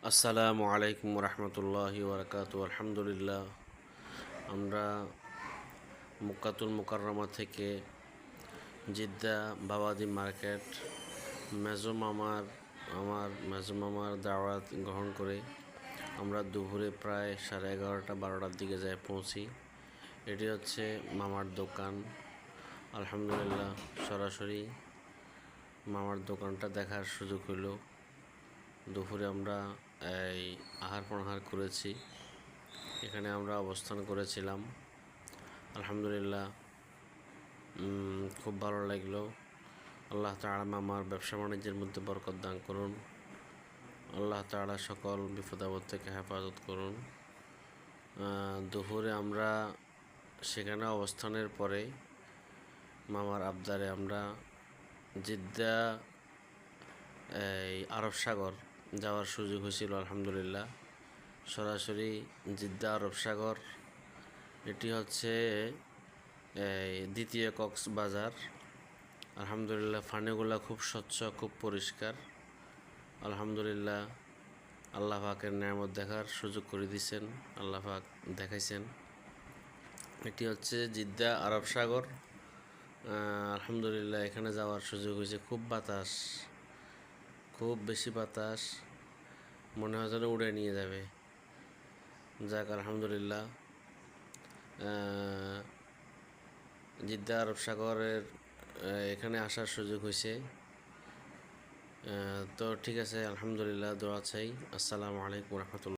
আসসালামু আলাইকুম রহমতুল্লাহি ওবরাকাতু। আলহামদুলিল্লাহ, আমরা মক্কাতুল মুকাররমা থেকে জিদ্দা বাবাদি মার্কেট মেজো মামার দাওয়াত গ্রহণ করে আমরা দুপুরে প্রায় 11:30-12টার দিকে যাই পৌঁছি। এটি হচ্ছে মামার দোকান। আলহামদুলিল্লাহ, সরাসরি মামার দোকানটা দেখার সুযোগ হইল। দুপুরে আমরা এই আহার পানাহার করেছি, এখানে আমরা অবস্থান করেছিলাম। আলহামদুলিল্লাহ, খুব ভালো লাগলো। আল্লাহ তাআলা মামার ব্যবসা বাণিজ্যের মধ্যে বরকত দান করুন। আল্লাহ তাআলা সকল বিপদ আপদ থেকে হেফাজত করুন। দুপুরে আমরা সেখানে অবস্থানের পরে মামার আবদারে আমরা জিদ্দা আরব সাগর যাওয়ার সুযোগ হয়েছিল। আলহামদুলিল্লাহ, সরাসরি জিদ্দা আরব সাগর, এটি হচ্ছে দ্বিতীয় কক্সবাজার। আলহামদুলিল্লাহ, পানিগুলা খুব স্বচ্ছ, খুব পরিষ্কার। আলহামদুলিল্লাহ, আল্লাহ পাকের নেয়ামত দেখার সুযোগ করে দিয়েছেন, আল্লাহ পাক দেখাইছেন। এটি হচ্ছে জিদ্দা আরব সাগর। আলহামদুলিল্লাহ, এখানে যাওয়ার সুযোগ হয়েছে। খুব বাতাস, খুব বেশি বাতাস, মনে হয় যেন উড়ে নিয়ে যাবে। যাক, আলহামদুলিল্লাহ, জিদ্দা আরব সাগরের এখানে আসার সুযোগ হয়েছে। তো ঠিক আছে, আলহামদুলিল্লাহ, দোয়া চাই। আসসালামু আলাইকুম রহমতুল্লাহ।